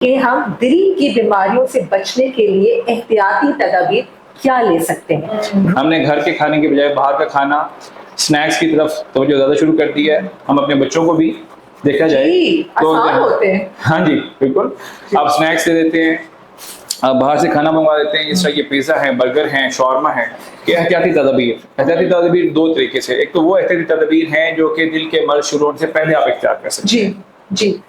कि हम दिल की बीमारियों से बचने के लिए एहतियाती तदाबीर क्या ले सकते हैं। हमने घर के खाने के बजाय बाहर का खाना, स्नैक्स की तरफ तवज्जो ज़्यादा शुरू कर दी है। हम अपने बच्चों को भी देखा जाए तो आसान होते हैं। हाँ जी, बिल्कुल। आप स्नैक्स दे देते हैं, आप बाहर से खाना मंगवा देते हैं, जिस तरह ये पिज़्ज़ा है, बर्गर हैं, शॉर्मा है। ये एहतियाती तदाबीर 2 तरीके से। एक तो वो एहतियाती तदाबीर हैं जो कि दिल के मर्ज़ शुरू होने से पहले आप इख्तियार कर सकते हैं। जी।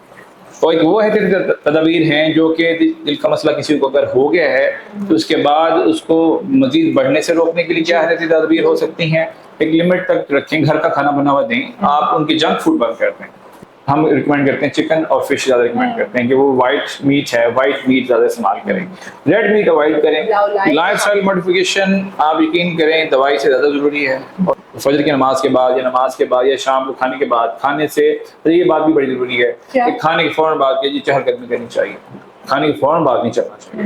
और एक वो एहतियाती तदाबीर हैं जो कि दिल का मसला किसी को अगर हो गया है तो उसके बाद उसको मज़ीद बढ़ने से रोकने के लिए क्या एहतियाती तदाबीर हो सकती हैं। एक लिमिट तक रखें, घर का खाना बना हुआ दें, आप उनकी जंक फूड बंद कर दें। हम रिकमेंड करते हैं चिकन और फिश ज़्यादा रिकमेंड करते हैं कि वो वाइट मीट ज़्यादा इस्तेमाल करें, रेड मीट अवॉइड करें। लाइफस्टाइल मॉडिफिकेशन आप यकीन करें दवाई से ज़्यादा ज़रूरी है। और फजर की नमाज के बाद या शाम को खाने के बाद खाने से तो ये बात भी बड़ी ज़रूरी है कि खाने के फ़ौरन बाद के चहलकदमी करनी चाहिए। खाने के फौरन बाद नहीं चलना चाहिए।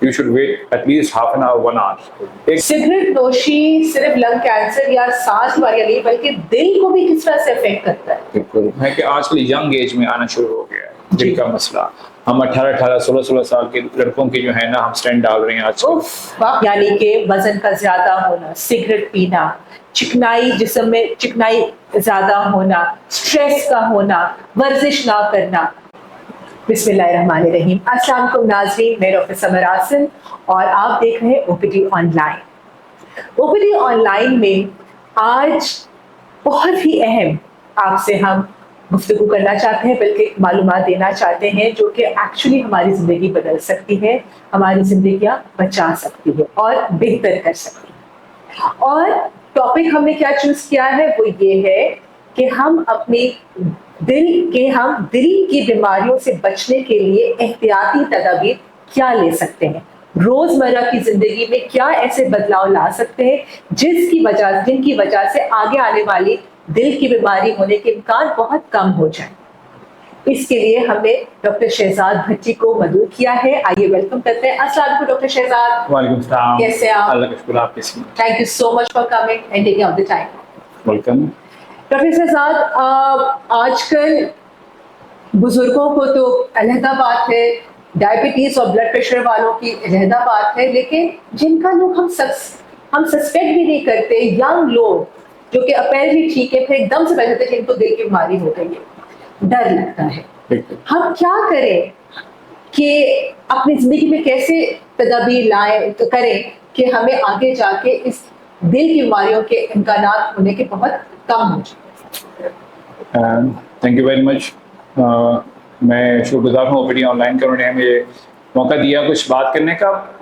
You should wait at least half an hour 1 hour. Cigarette नोशी सिर्फ लंग कैंसर या सांस वाले नहीं बल्कि दिल को भी किस तरह से अफेक्ट करता है। बिल्कुल है कि आजकल यंग एज में आना शुरू हो गया है दिल का मसला। हम 18 16 साल के लड़कों के जो है ना हम स्टेंट डाल रहे हैं आजकल। यानी कि वजन का ज्यादा होना, सिगरेट पीना, चिकनाई जिस्म में चिकनाई ज्यादा होना, स्ट्रेस का होना, वर्जिश ना करना। बिस्मिल्लाहिर्रहमानिर्रहीम। अस्सलाम वालेकुम नाज़रीन, मैं डॉक्टर समर आसिम और आप देख रहे हैं ओपीडी ऑनलाइन। ओपीडी ऑनलाइन में आज बहुत ही अहम आपसे हम गुफ्तगू करना चाहते हैं, बल्कि मालूमात देना चाहते हैं जो कि एक्चुअली हमारी ज़िंदगी बदल सकती है, हमारी ज़िंदगियाँ बचा सकती है और बेहतर कर सकती है। और टॉपिक हमने क्या चूज़ किया है वो ये है कि हम अपनी दिल की बीमारियों से बचने के लिए एहतियाती तदाबीर क्या ले सकते हैं, रोजमर्रा की जिंदगी में क्या ऐसे बदलाव ला सकते हैं जिनकी वजह से आगे आने वाली दिल की बीमारी होने के इम्कान बहुत कम हो जाए। इसके लिए हमने डॉक्टर शहजाद भट्टी को मदऊ किया है। आइए वेलकम करते हैं। अस्सलाम वालेकुम डॉक्टर शहजाद। वालेकुम सलाम। कैसे आप? अल्लाह का शुक्र, आप कैसे हैं? Thank you so much for coming and taking out the time. Welcome. Doctor Shahzad, आजकल बुजुर्गों को तो अलहदा बात है, डायबिटीज और ब्लड प्रेशर वालों की अलहदा बात है, लेकिन जिनका लोग हम सस्पेक्ट भी नहीं करते, यंग लोग जो कि अपेरेंटली ठीक है, फिर एकदम से पता चलता है कि इनको दिल की बीमारी हो गई है, डर लगता है। हम क्या करें कि अपनी जिंदगी में कैसे तदाबीर लाएं तो करें कि हमें आगे जाके इस दिल की बीमारियों के इम्कानात होने के बहुत कम हो जाए। Thank you very much. मैं शुक्रगुजार हूँ ओपीडी ऑनलाइन का, उन्होंने हमें मौका दिया कुछ बात करने का।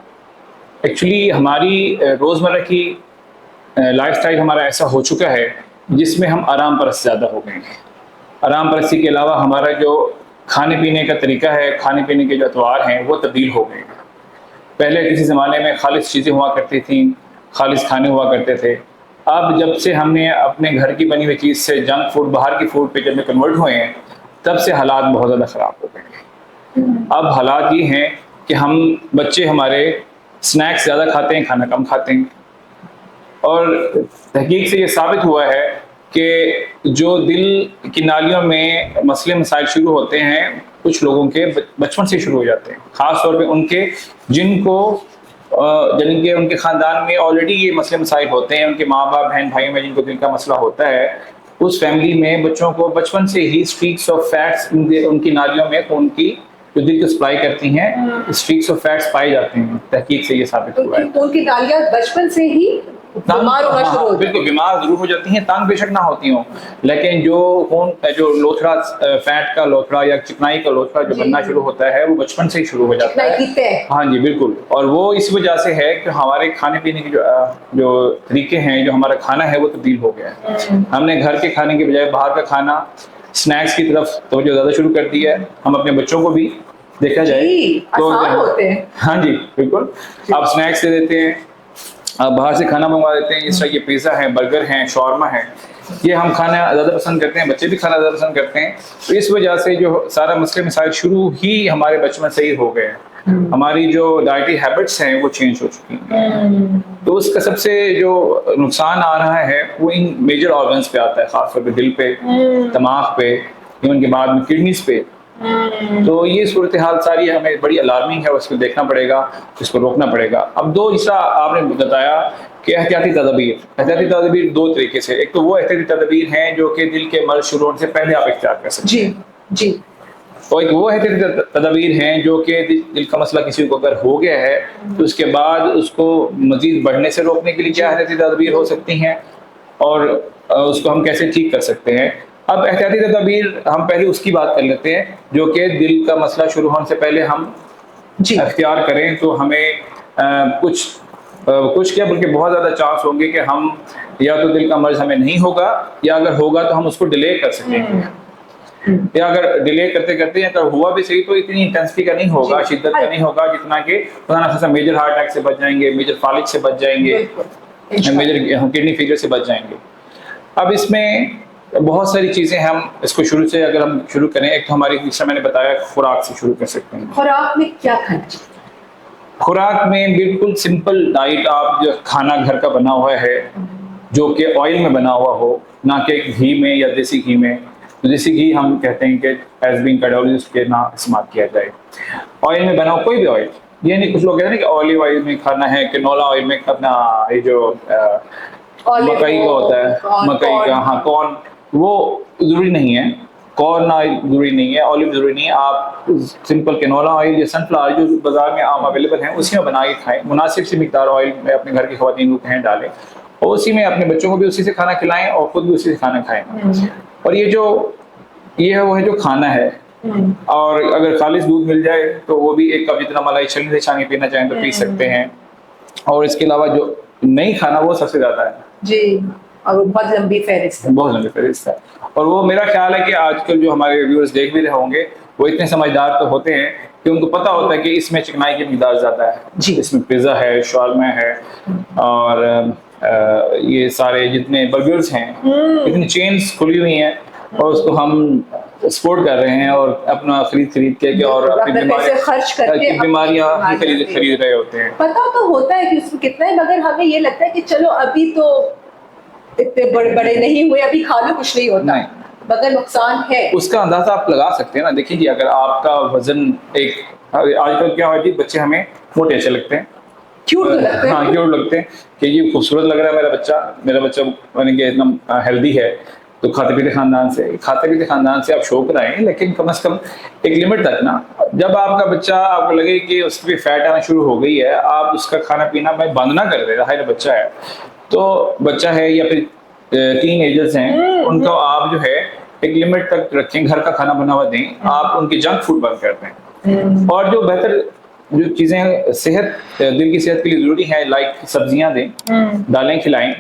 एक्चुअली हमारी रोज़मर्रा की लाइफस्टाइल हमारा ऐसा हो चुका है जिसमें हम आराम परस्त ज़्यादा हो गए हैं। आराम परस्ती के अलावा हमारा जो खाने पीने का तरीका है, खाने पीने के जो अतवार हैं वो तब्दील हो गए हैं। पहले किसी ज़माने में खालिस चीज़ें हुआ करती थी, खालिस खाने हुआ करते थे। अब जब से हमने अपने घर की बनी हुई चीज़ से जंक फूड, बाहर की फूड पे जब में कन्वर्ट हुए हैं, तब से हालात बहुत ज़्यादा ख़राब हो गए हैं। अब हालात ये हैं कि बच्चे हमारे स्नैक्स ज़्यादा खाते हैं, खाना कम खाते हैं। और तहकीक से ये साबित हुआ है कि जो दिल की नालियों में मसले मसाइल शुरू होते हैं कुछ लोगों के बचपन से शुरू हो जाते हैं, ख़ास तौर पे उनके जिनके उनके ख़ानदान में ऑलरेडी ये मसले मसाइल होते हैं, उनके माँ बाप बहन भाई में जिनको दिल का मसला होता है, उस फैमिली में बच्चों को बचपन से ही स्ट्रीक्स ऑफ फैट्स उनकी नालियों में खून की जो दिल को सप्लाई करती हैं, स्ट्रीक्स ऑफ फैट्स पाए जाते हैं। तहकीक से ये साबित हुआ है। उनकी नालियां बचपन से ही बीमार होना शुरू हो, बिल्कुल बीमार जरूर हो जाती हैं, तंग बेशक ना होती हों, लेकिन जो लोथड़ा, फैट का लोथड़ा या चिकनाई का लोथड़ा जो बनना शुरू होता है वो बचपन से ही शुरू हो जाता है। हाँ जी बिल्कुल। और वो इस वजह से है कि हमारे खाने पीने के जो तरीके हैं, जो हमारा खाना है वो तब्दील हो गया है। हमने घर के खाने के बजाय बाहर का खाना, स्नैक्स की तरफ तवज्जो ज़्यादा शुरू कर दी है। हम अपने बच्चों को भी देखा जाए तो हाँ जी बिल्कुल, आप स्नैक्स दे देते हैं, आप बाहर से खाना मंगवा देते हैं, जिस तरह ये पिज़्ज़ा है, बर्गर हैं, शॉर्मा है, ये हम खाना ज़्यादा पसंद करते हैं, बच्चे भी खाना ज़्यादा पसंद करते हैं। तो इस वजह से जो सारा मसले मसाइल शुरू ही हमारे बचपन से ही हो गए हैं। हमारी जो डाइटरी हैबिट्स हैं वो चेंज हो चुकी हैं। तो उसका सबसे जो नुकसान आ रहा है वो इन मेजर ऑर्गन्स पे आता है, खासतौर पे दिल पे, दिमाग पे, इवन के बाद में किडनीज पे। तो ये सूरत हाल सारी हमें बड़ी अलार्मिंग है, उसको देखना पड़ेगा, इसको रोकना पड़ेगा। अब दो हिस्सा आपने बताया कि एहतियाती तदबीर दो तरीके से, एक तो वो एहतियाती तदबीर हैं जो कि दिल के मर्ज शुरू होने से पहले आप इख्तियार कर सकते हैं, जी। और एक वो एहतियाती तदबीर हैं जो कि दिल का मसला किसी को अगर हो गया है तो उसके बाद उसको मजीद बढ़ने से रोकने के लिए क्या एहतियाती तदबीर हो सकती हैं, और उसको हम कैसे ठीक कर सकते हैं। अब एहतियाती तदबीर हम पहले उसकी बात कर लेते हैं जो कि दिल का मसला शुरू होने से पहले हम अख्तियार करें तो हमें कुछ क्या बल्कि बहुत ज़्यादा चांस होंगे कि हम या तो दिल का मर्ज हमें नहीं होगा, या अगर होगा तो हम उसको डिले कर सकेंगे, या अगर डिले करते करते अगर हुआ भी सही तो इतनी इंटेंसिटी का नहीं होगा, शिद्दत का नहीं होगा, जितना कि मेजर हार्ट अटैक से बच जाएंगे, मेजर फालिज से बच जाएंगे, मेजर किडनी फेलियर से बच जाएंगे। अब इसमें बहुत सारी चीज़ें हम इसको शुरू से अगर हम शुरू करें, एक तो हमारी जिससे मैंने बताया खुराक से शुरू कर सकते हैं। खुराक में क्या खाना चाहिए? खुराक में बिल्कुल सिंपल डाइट, आप जो खाना घर का बना हुआ है जो कि ऑयल में बना हुआ हो, ना कि घी में या देसी घी में। तो देसी घी हम कहते हैं कि एज बीइंग कार्डियोलॉजिस्ट के ना इस्तेमाल किया जाए, ऑयल में बना हुआ कोई भी ऑयल। ये नहीं, कुछ लोग कहते हैं कि ऑलिव ऑयल में खाना है, कैनोला ऑयल में अपना ये जो मकई का होता है, मकई का, हाँ कॉर्न, वो जरूरी नहीं है, कॉर्न ऑयल जरूरी नहीं है, ऑलिव जरूरी नहीं है। आप सिंपल कैनोला ऑयल या सनफ्लावर जो बाजार में आम अवेलेबल हैं उसी में बना के खाएं, मुनासिब सी मिकदार ऑयल में अपने घर की ख़वातीन को कहें डालें, और उसी में अपने बच्चों को भी उसी से खाना खिलाएं और खुद भी उसी से खाना खाएं। और ये है वो है जो खाना है। और अगर खालिश दूध मिल जाए तो वो भी एक कप जितना मलाई छलनी से छानी पीना चाहें तो पी सकते हैं। और इसके अलावा जो नहीं खाना वो सबसे ज्यादा है जी, और वो बहुत लंबी फहरिस्त है, बहुत लंबी फहरिस्त है। और वो मेरा ख्याल है कि आजकल जो हमारे व्यूअर्स देख भी रहे होंगे वो इतने समझदार तो होते हैं कि उनको पता होता है कि इसमें चिकनाई की मिकदार ज्यादा है, इसमें पिज़्ज़ा है, शॉर्मा है, और ये सारे जितने बर्गर्स हैं, इतनी चेन्स खुली हुई हैं, और उसको हम सपोर्ट कर रहे हैं और अपना खरीद के और अपनी बीमारियां खरीद रहे होते हैं। पता तो होता है कि उसमें कितना है, मगर हमें ये लगता है कि चलो अभी तो इतने बड़े नहीं हुए, अभी खा लो कुछ नहीं होता, मगर नुकसान है। उसका अंदाजा आप लगा सकते हैं ना। देखिए अगर आपका वजन एक, आजकल क्या होती है, बच्चे हमें मोटे अच्छे लगते हैं, क्यूट तो लगते हैं, हाँ क्यूट लगते हैं कि ये खूबसूरत लग रहा है मेरा बच्चा यानी कि इतना हेल्दी है। तो खाते पीते खानदान से आप शो कराएं, लेकिन कम से कम एक लिमिट तक ना। जब आपका बच्चा, आपको लगे कि उस पर फैट आना शुरू हो गई है, आप उसका खाना पीना में बंद ना कर दे, हाय बच्चा है तो बच्चा है या फिर टीन एजर्स हैं, उनको आप जो है एक लिमिट तक रखें, घर का खाना बना हुआ दें, आप उनकी जंक फूड बंद कर दें। और जो बेहतर जो चीज़ें दिल की सेहत के लिए ज़रूरी हैं, लाइक सब्जियां दें, दालें खिलाएं,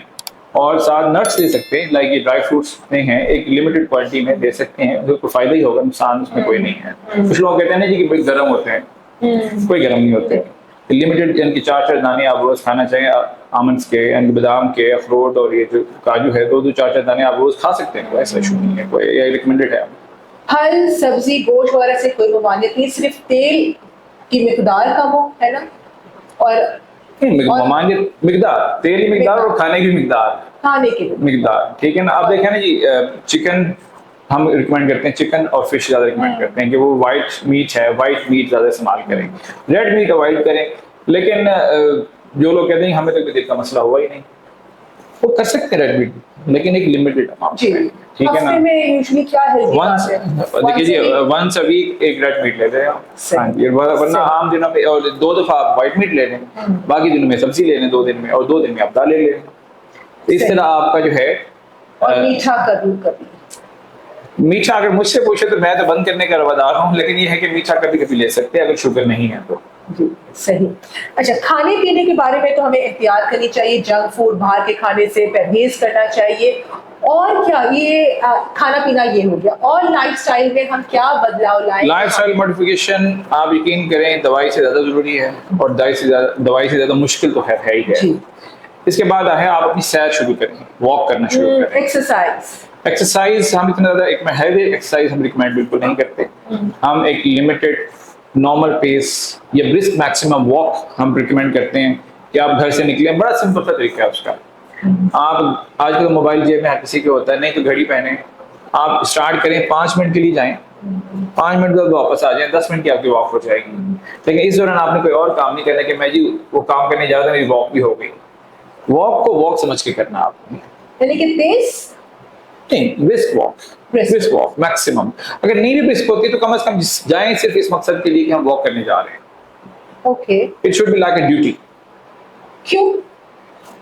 और साथ नट्स दे सकते हैं, लाइक ये ड्राई फ्रूट्स हैं, एक लिमिटेड क्वांटिटी में दे सकते हैं, जो कोई फायदा ही होगा, नुकसान उसमें कोई नहीं है। कुछ लोग कहते हैं ना जी कि भाई गर्म होते हैं, कोई गर्म नहीं होते। लिमिटेड यानी कि 4 दाने आप रोज खाना चाहिए, आमंड्स के यानी बादाम के, अखरोट और ये जो काजू है, 2-4 दाने आप रोज खा सकते हैं, कोई ऐसा इशू नहीं है, कोई ये रिकमेंडेड है। फल सब्जी गोश्त वगैरह से कोई ममानियत नहीं, सिर्फ तेल की मिकदार कम हो, है ना? और ममानियत मिकदार, तेल की मिकदार और खाने की मिकदार, ठीक है ना। आप देखें ना जी, चिकन हम रिकमेंड करते हैं, चिकन और फिश ज़्यादा रिकमेंड करते हैं कि वो वाइट मीट ज़्यादा इस्तेमाल करें, रेड मीट अवॉइड करें। लेकिन जो लोग कहते हैं हमें तो दिल का मसला हुआ ही नहीं, वो कर सकते हैं रेड मीट, लेकिन एक लिमिटेड अमाउंट में, ठीक है ना। देखिए जी, वंस अ वीक एक रेड मीट ले लें, हाँ जी, वरना आम दिनों में और 2 दफा आप वाइट मीट ले लें, बाकी दिनों में सब्जी ले लें 2 दिन में, और 2 दिन में आप दालें ले लें। इस तरह आपका जो है, और मीठा अगर मुझसे पूछे तो मैं तो बंद करने का रवादार हूँ, लेकिन ये है कि मीठा कभी ले सकते हैं अगर शुगर नहीं है तो। सही। अच्छा, खाने पीने के बारे में तो हमें एहतियात करनी चाहिए, जंक फूड बाहर के खाने से परहेज करना चाहिए। और क्या, ये खाना पीना ये हो गया, और लाइफस्टाइल में हम क्या बदलाव लाएं? लाइफस्टाइल मॉडिफिकेशन, आप यकीन करें, दवाई से ज्यादा जरूरी है, और दवाई से ज्यादा मुश्किल तो है ही है। इसके बाद है आप अपनी सैर शुरू करें, वॉक करना शुरू करें, एक्सरसाइज हम इतना ज्यादा एक हैवी एक्सरसाइज हम रिकमेंड बिल्कुल नहीं करते। हम एक लिमिटेड नॉर्मल पेस या ब्रिस्क मैक्सिमम वॉक हम रिकमेंड करते हैं कि आप घर से निकलें। बड़ा सिंपल सा तरीका है उसका। आप आजकल मोबाइल जेब में हर किसी के होता है, नहीं तो घड़ी पहने, आप स्टार्ट करें, 5 मिनट के लिए जाएं, 5 मिनट बाद वापस आ जाए, 10 मिनट की आपकी वॉक हो जाएगी। लेकिन इस दौरान आपने कोई और काम नहीं करना कि मैं जी वो काम करने जा रहा था, मेरी वॉक भी हो गई। वॉक को वॉक समझ के करना आपने, यानी कि तेज नहीं brisk walk, brisk walk maximum. अगर नहीं भी ब्रिस्क होती तो कम से कम जाएं सिर्फ इस मकसद के लिए कि हम वॉक करने जा रहे हैं। Okay. It should be like a duty. क्यों?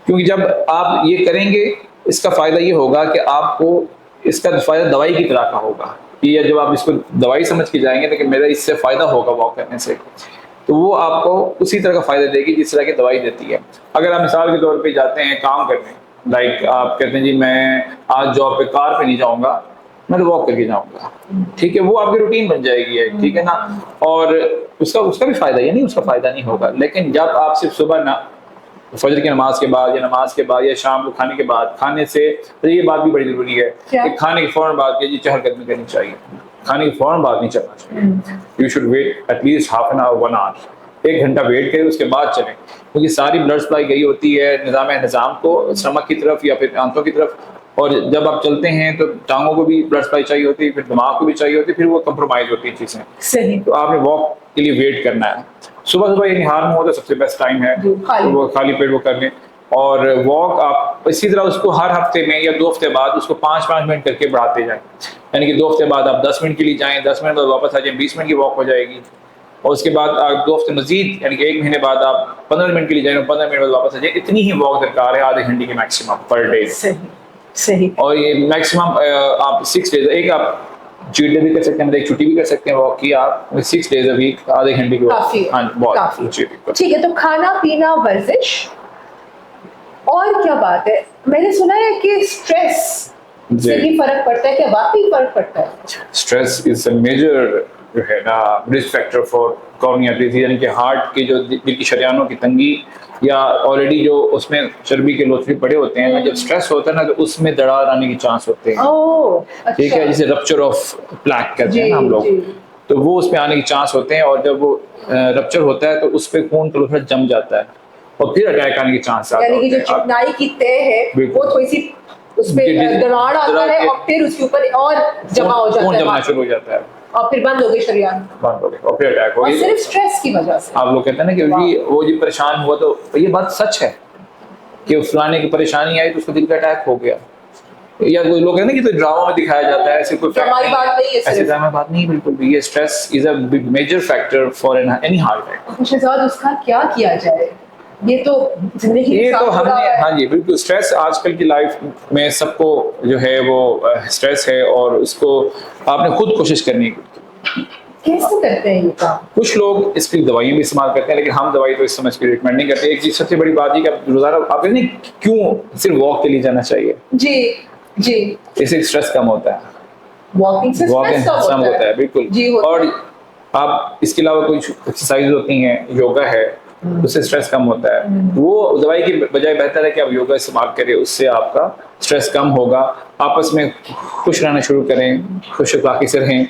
क्योंकि जब आप ये करेंगे इसका फायदा ये होगा कि आपको इसका फायदा दवाई की तरह का होगा, कि जब आप इसको दवाई समझ के जाएंगे कि मेरा इससे फायदा होगा वॉक करने से, तो वो आपको उसी तरह का फायदा देगी जिस तरह की दवाई देती है। अगर आप मिसाल के तौर पे जाते हैं काम करने, लाइक आप कहते हैं जी मैं आज जॉब पे कार पे नहीं जाऊंगा, मैं तो वॉक करके जाऊंगा, ठीक है, वो आपकी रूटीन बन जाएगी है, ठीक है ना, और उसका उसका भी फायदा, ये नहीं उसका फायदा नहीं होगा। लेकिन जब आप सिर्फ सुबह ना फजर की नमाज के बाद या नमाज के बाद या शाम को खाने के बाद, खाने से तो ये बात भी बड़ी जरूरी है कि खाने के फौरन बाद जी चहलकदमी करनी चाहिए, खाने के फौरन बाद नहीं चलना चाहिए। You should wait at least half an hour 1 hour, 1 घंटा वेट करें उसके बाद चलें, क्योंकि सारी ब्लड सप्लाई गई होती है निज़ाम को स्टमक की तरफ या फिर आंतों की तरफ, और जब आप चलते हैं तो टांगों को भी ब्लड सप्लाई चाहिए होती है, फिर दिमाग को भी चाहिए होती है, फिर वो कंप्रोमाइज होती है चीज़ें। सही। तो आपने वॉक के लिए वेट करना है। सुबह सुबह ये निहार में हो तो सबसे बेस्ट टाइम है, तो वो खाली पेट वो कर लें। और वॉक आप इसी तरह उसको हर हफ्ते में या 2 हफ्ते बाद उसको 5-5 मिनट करके बढ़ाते जाएं, यानी कि 2 हफ्ते बाद आप 10 मिनट के लिए जाएं, 10 मिनट बाद वापस आ जाएं, 20 मिनट की वॉक हो जाएगी। और उसके बाद आप 2 हफ्ते मजीद यानी कि 1 महीने बाद आप 15 मिनट के लिए जाएं, 15 मिनट बाद वापस आ जाएं। इतनी ही वॉक दरकार है, आधे घंटे की मैक्सिमम पर डे। सही। और ये मैक्सिमम आप 6 डेज, एक आप चीट डे भी कर सकते हैं, मतलब एक छुट्टी भी कर सकते हैं वॉक की आप, 6 डेज अ वीक आधे घंटे की वॉक। हाँ बहुत ठीक है। तो खाना पीना, वर्जिश, और क्या बात है, मैंने सुना है कि स्ट्रेस से भी फर्क पड़ता है, क्या वाकई फर्क पड़ता है? स्ट्रेस इज अ मेजर जो है ना risk factor for cornea disease, यानी कि हार्ट की जो दिल की शरियानों की तंगी या ऑलरेडी जो उसमें चर्बी के लोथड़े पड़े होते हैं ना, जब स्ट्रेस होता है ना तो उसमें दरार आने के चांस होते हैं। अच्छा। ठीक है, जिसे रप्चर ऑफ प्लैक कहते हैं हम लोग, तो वो उसमें आने के चांस होते हैं, और जब वो रप्चर होता है तो उस पर खून का लोथड़ा जम जाता है और फिर अटैक आने के चांस आते हैं। यानी कि जो चिकनाई की तह है वो थोड़ी सी उसमें दरार आता है और फिर उसके ऊपर और जमा हो जाता है, खून जमना शुरू हो जाता है और फिर बंद हो गई शरीर, बंद हो गई और फिर अटैक हो गई, सिर्फ स्ट्रेस की वजह से। आप लोग कहते हैं ना कि वो जी परेशान हुआ, तो ये बात सच है कि फलाने की परेशानी आई तो उसको दिल का अटैक हो गया, या कोई लोग कहते हैं ना कि तो ड्रामा में दिखाया जाता है, ऐसे कोई हमारी बात नहीं है, ऐसी ड्रामा बात नहीं बिल्कुल भी। ये stress is a major factor for any heart attack. Shahzad, उसका क्या किया जाए? ये तो जिंदगी, ये तो हमने, हाँ जी बिल्कुल, स्ट्रेस आजकल की लाइफ में सबको जो है वो स्ट्रेस है, और उसको आपने खुद कोशिश करनी है। कैसे करते हैं ये काम? कुछ लोग इसकी दवाइयाँ भी इस्तेमाल करते हैं, लेकिन हम दवाई तो इस समझ के रिकमेंड नहीं करते। एक चीज सबसे बड़ी बात है कि आप रोजाना आप नहीं क्यों सिर्फ वॉक के लिए जाना चाहिए। जी जी, इससे स्ट्रेस कम होता है, वॉकिंग से स्ट्रेस कम होता है बिल्कुल जी। और आप इसके अलावा कोई एक्सरसाइज होती हैं, योगा है, उससे स्ट्रेस कम होता है। वो दवाई की बजाय बेहतर है कि आप योगा इस्तेमाल करें, उससे आपका स्ट्रेस कम होगा। आपस में खुश रहना शुरू करें, खुश अखलाकी से रहें।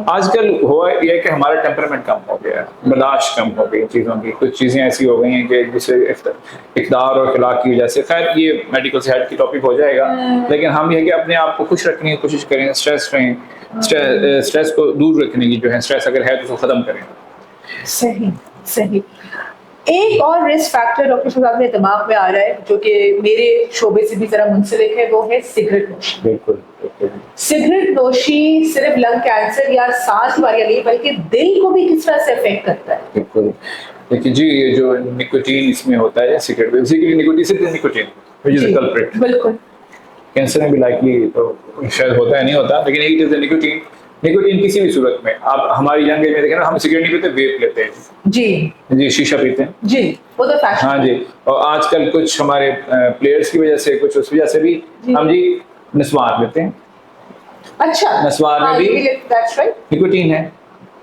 आजकल हुआ यह है कि हमारा टेम्परामेंट कम हो गया है, बर्दाश्त कम हो गई चीज़ों की, कुछ चीज़ें ऐसी हो गई हैं कि जिससे इक़्तिदार और अखलाक की वजह से, खैर ये मेडिकल से हट की टॉपिक हो जाएगा, लेकिन हम ये है कि अपने आप को खुश रखने की कोशिश करें, स्ट्रेस रहें, स्ट्रेस को दूर रखने की जो है, स्ट्रेस अगर है तो उसको ख़त्म करें। सही सही। एक और रिस्क फैक्टर डॉक्टर शहजाद मेरे दिमाग में आ रहा है, जो कि मेरे शोबे से भी जरा मुंसलिक है, वो है सिगरेट नोशी। बिल्कुल। सिगरेट नोशी सिर्फ लंग कैंसर या सांस की बीमारियां नहीं, बल्कि दिल को भी किस तरह से अफेक्ट करता है। बिल्कुल, देखिए जी, ये जो निकोटीन इसमें होता है सिगरेट में, बेसिकली निकोटीन से nicotine which is the culprit. बिल्कुल, कैंसर में भी लाइकली तो शायद होता है, नहीं होता, लेकिन it is the nicotine. Nicotine किसी भी सूरत में, आप हमारी यंग एज में देखें ना, हम सिगरेट नहीं पीते, वेप लेते हैं जी, शीशा पीते हैं जी, वो तो फैशन। हाँ जी, और आजकल कुछ हमारे प्लेयर्स की वजह से, कुछ उस वजह से भी हम जी नस्वार लेते हैं। अच्छा, नस्वार में भी निकोटीन है,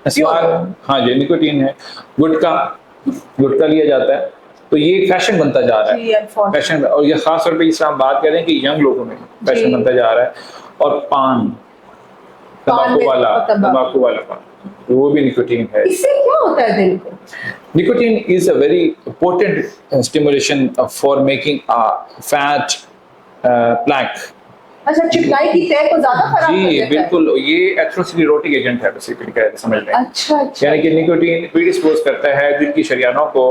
नस्वार, हाँ जी निकोटीन है। गुटखा लिया जाता है, तो ये फैशन बनता जा रहा है, फैशन, और ये खास तौर पे इस हम बात करें कि यंग लोगों में फैशन बनता जा रहा है। और पान, तंबाकू वाला पान, वो भी निकोटीन है। इससे क्या होता है दिल को? Nicotine is a very important stimulation for making a fat plaque अच्छा, चिकनाई की तय को ज्यादा खराब कर जी देता है? बिल्कुल, ये एथेरोस्क्लेरोटिक एजेंट है बेसिकली, कहते समझ लें। अच्छा अच्छा। यानी कि निकोटीन प्रीडिस्पोज करता है दिल की शरियानों को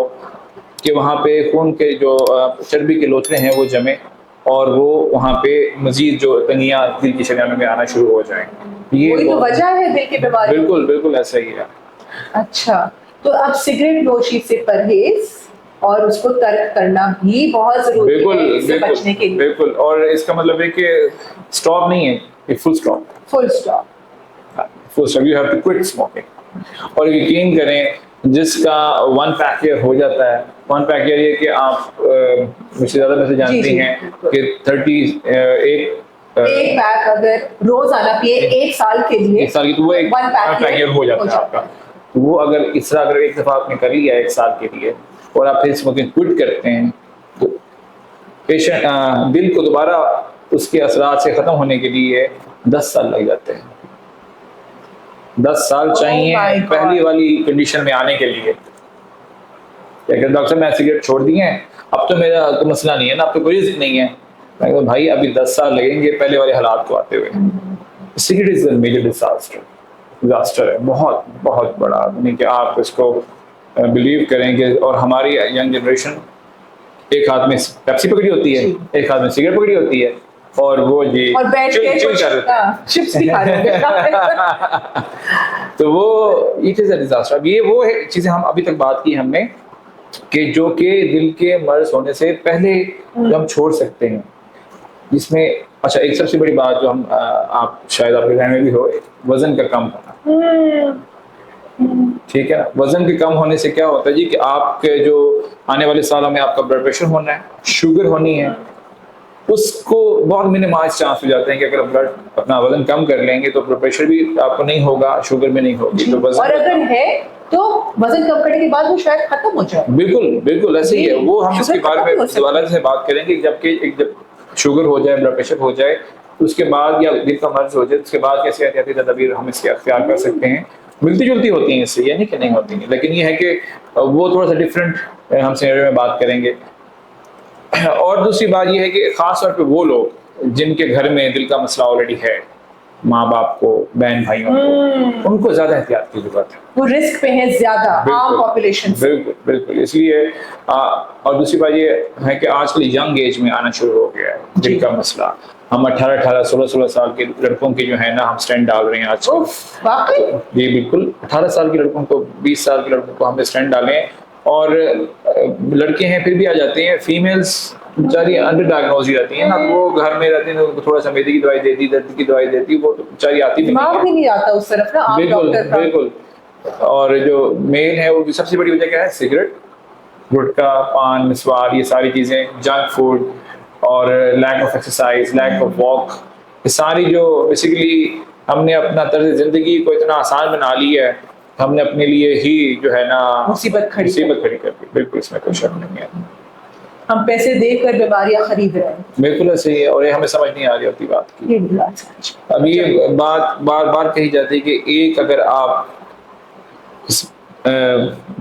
कि वहाँ पे खून के जो चर्बी के लोथड़े हैं वो जमे और वो वहाँ पे मजीद जो तंगियाँ दिल की शरियानों में आना शुरू हो जाएं। ये वही तो वजह है दिल की बीमारी। बिल्कुल बिल्कुल ऐसा ही है। अच्छा, तो अब सिगरेट नोशी से परहेज और उसको तर्क करना भी बहुत जरूरी बिल्कुल है इससे बचने के लिए। बिल्कुल, और इसका मतलब है कि स्टॉप नहीं है, एक full stop. Full stop. Full stop, you have to quit smoking. और यकीन करें जिसका वन पैक ईयर हो जाता है, वन पैक ईयर ये कि आप मुझसे ज़्यादा वैसे जानती हैं कि 30 एक एक पैक अगर रोजाना पिए एक साल के लिए, एक साल की, तो वो एक वन पैक ईयर हो जाता है आपका। तो वो अगर इस तरह अगर एक दफ़ा आपने कर लिया एक साल के लिए और आप फिर स्मोकिंग क्विट करते हैं तो पेशेंट दिल को दोबारा उसके असरात से ख़त्म होने के लिए 10 साल लग जाते हैं। 10 साल चाहिए पहली वाली कंडीशन में आने के लिए। अगर डॉक्टर मैं सिगरेट छोड़ दिए हैं, अब तो मेरा तो मसला नहीं है ना, अब तो कोई रिस्क नहीं है। मैं कहता भाई अभी 10 साल लगेंगे पहले वाले हालात को आते हुए। Cigarette is a major disaster है, बहुत बहुत बड़ा। यानी कि आप इसको बिलीव करेंगे। और हमारी यंग जनरेशन एक हाथ में पेप्सी पकड़ी होती है, एक हाथ में सिगरेट पकड़ी होती है और वो जी और बैठ के चिल कर रहे हैं। चिप्स भी खा रहे हैं। तो वो इट इज अ डिजास्टर। अब ये वो है चीजें हम अभी तक बात की हमने कि जो कि दिल के मर्ज होने से पहले हम छोड़ सकते हैं, जिसमें अच्छा एक सबसे बड़ी बात जो हम आप शायद आपके ध्यान में भी हो, वजन का कम होना। ठीक है ना, वजन के कम होने से क्या होता है जी कि आपके जो आने वाले सालों में आपका ब्लड प्रेशर होना है, शुगर होनी है, उसको बहुत मिनिमाइज चांस हो जाते हैं कि अगर ब्लड अपना वजन कम कर लेंगे तो ब्लड प्रेशर भी आपको नहीं होगा, शुगर भी नहीं होगी। तो वजन और अगर है तो वजन कम करने के बाद वो शायद खत्म हो जाए। बिल्कुल बिल्कुल ऐसे ही है वो। हम इसके बारे में अलग से बात करेंगे जब शुगर हो जाए, ब्लड प्रेशर हो जाए, उसके बाद या दिल का मर्ज हो जाए, उसके बाद कैसे एहतियाती तदबीर हम इसके अख्तियार कर सकते हैं। मिलती जुलती होती हैं इससे, यानी कि नहीं होती हैं, लेकिन ये है कि वो थोड़ा सा डिफरेंट हम सिनेरियो में बात करेंगे। और दूसरी बात यह है कि खास तौर पे वो लोग जिनके घर में दिल का मसला ऑलरेडी है, माँ बाप को, बहन भाइयों को, उनको ज्यादा एहतियात की जरूरत है। वो रिस्क पे है ज्यादा आम पॉपुलेशन से। बिल्कुल बिल्कुल, इसलिए और दूसरी बात ये है कि आजकल यंग एज में आना शुरू हो गया है दिल का मसला। हम 18 16 साल के लड़कों के जो है ना हम स्टेंट डाल रहे हैं आजकल। वाकई जी बिल्कुल, 18 साल के लड़कों को, 20 साल के लड़कों को हम स्टेंट डालें। और लड़के हैं फिर भी आ जाते हैं, फीमेल्स बेचारी अंडर डायग्नोज ही रहती है ना, वो घर में रहती है, उनको थोड़ा सा मेदे की दवाई देती, दर्द की दवाई देती, वो तो बेचारी आती भी नहीं आता उस तरफ ना आम डॉक्टर का। बिल्कुल। और जो मेन है वो सबसे बड़ी वजह क्या है, सिगरेट, गुटखा, पान, मिसवार, ये सारी चीजें, जंक फूड और lack of exercise, lack of walk, ये सारी जो बेसिकली हमने अपना तर्ज जिंदगी को इतना आसान बना लिया है, हमने अपने लिए ही जो है ना मुसीबत खड़ी कर दी। बिल्कुल, इसमें कोई शक नहीं है। हम पैसे देकर बीमारियां खरीद रहे हैं। बिल्कुल ऐसे ही है और ये हमें समझ नहीं आ रही होती बात की। अब ये बात बार बार कही जाती है कि एक अगर आप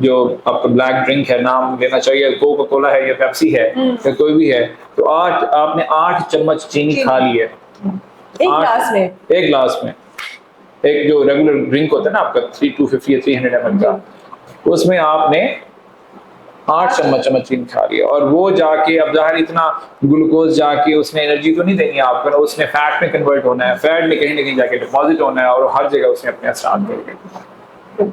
जो आपका ब्लैक ड्रिंक है, नाम लेना चाहिए, कोका कोला है या पेप्सी है या कोई भी है, तो आपने 8 चम्मच चीनी खा ली है एक गिलास में। एक जो रेगुलर ड्रिंक होता है ना आपका 250 या 300 ml का, उसमें आपने 8 चम्मच चीनी खा लिया। और वो जाके अब जाहिर इतना ग्लूकोज जाके उसने एनर्जी तो नहीं देनी है आपको, उसने फैट में कन्वर्ट होना है, फैट में कहीं ना कहीं जाके डिपॉजिट होना है और हर जगह उसने अपने असरात करेंगे।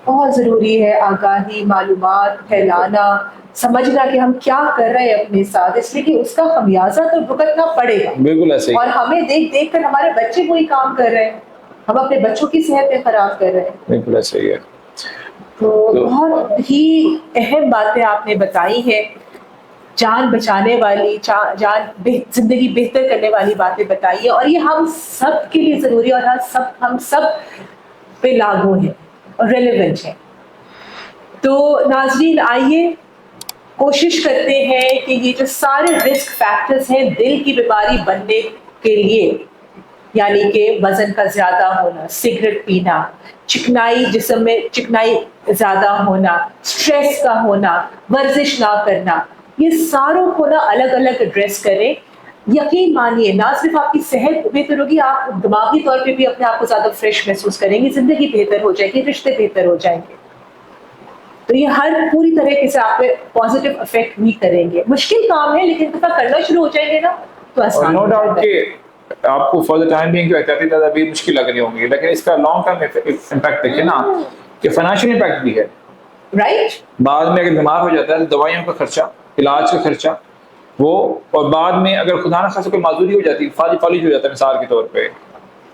बहुत जरूरी है आगाही, मालूमात फैलाना, समझना कि हम क्या कर रहे हैं अपने साथ, इसलिए कि उसका खमियाजा तो भुगतना पड़ेगा। बिल्कुल ऐसे ही। और हमें देख देख कर हमारे बच्चे वही काम कर रहे हैं, हम अपने बच्चों की सेहत खराब कर रहे हैं। बिल्कुल ऐसे ही है। तो बहुत ही अहम बातें आपने बताई है, जान बचाने वाली, जिंदगी बेहतर करने वाली बातें बताई है, और ये हम सब के लिए जरूरी और हम सब पे लागू है और रेलेवेंट है। तो नाज़रीन, आइए कोशिश करते हैं कि ये जो सारे रिस्क फैक्टर्स हैं दिल की बीमारी बनने के लिए, यानी कि वजन का ज्यादा होना, सिगरेट पीना, चिकनाई, जिस्म में चिकनाई ज्यादा होना, स्ट्रेस का होना, वर्जिश ना करना, ये सारों को ना अलग अलग एड्रेस करें। यकीन मानिए ना सिर्फ आपकी सेहत बेहतर होगी, आप दिमागी तौर पे भी अपने आप को ज्यादा फ्रेश महसूस करेंगे, जिंदगी बेहतर हो जाएगी, रिश्ते बेहतर हो जाएंगे। तो ये हर पूरी तरीके से आप पे पॉजिटिव इफेक्ट भी करेंगे। मुश्किल काम है लेकिन पता करना शुरू हो जाएंगे ना तो और आसान नो हो डाउट जाता है। कि आपको फॉर द टाइम बिंग जो एहतियाती तदाबीर मुश्किल लग रही होंगी, लेकिन इसका लॉन्ग टर्म इम्पैक्ट देखिए ना, कि फाइनेंशियल इम्पैक्ट भी है। राइट। बाद में अगर बीमार हो जाता है तो दवाइयों का खर्चा, इलाज का खर्चा वो, और बाद में अगर खुदा ना खासा कोई माजूरी हो जाती है, फालिज हो जाता है मिसाल के तौर पे,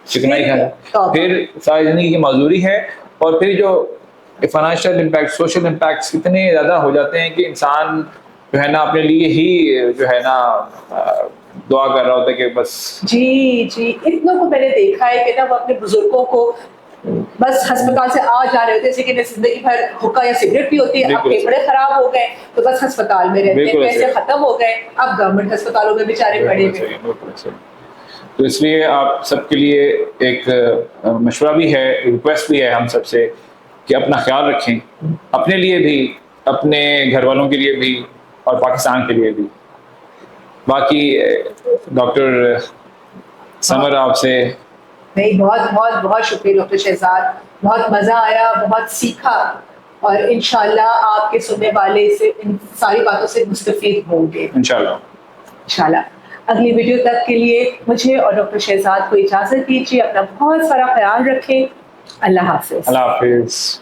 चिकनाई खाना, फिर सारी जिंदगी की माजूरी है। और फिर जो फाइनेंशियल इम्पैक्ट, सोशल इम्पैक्ट्स इतने ज़्यादा हो जाते हैं कि इंसान जो है ना अपने लिए ही जो है ना दुआ कर रहा होता है कि बस। जी जी, इतनों को मैंने देखा है कि ना वो अपने बुजुर्गों को बस अस्पताल से आ जा रहे होते हैं, जैसे कि जिंदगी भर हुक्का या सिगरेट भी होती है, अब बिल्कुल फेफड़े खराब हो गए तो बस अस्पताल में रहते हैं, बिल्कुल पैसे ऐसे। खत्म हो गए, अब गवर्नमेंट अस्पतालों में बेचारे पड़े बिल्कुल हुए। सही, बिल्कुल सही। तो इसलिए आप सबके लिए एक मशवरा भी है, रिक्वेस्ट भी है हम सबसे कि अपना ख्याल रखें, अपने लिए भी, अपने घर वालों के लिए भी, और पाकिस्तान के लिए भी। बाकी डॉक्टर समर आपसे नहीं, बहुत बहुत बहुत शुक्रिया डॉक्टर शहजाद, बहुत मजा आया, बहुत सीखा, और इंशाल्लाह आपके सुनने वाले से इन सारी बातों से मुस्तफीद होंगे इंशाल्लाह। इंशाल्लाह। अगली वीडियो तक के लिए मुझे और डॉक्टर शहजाद को इजाजत दीजिए। अपना बहुत सारा ख्याल रखें। अल्लाह हाफिज। अल्लाह हाफिज।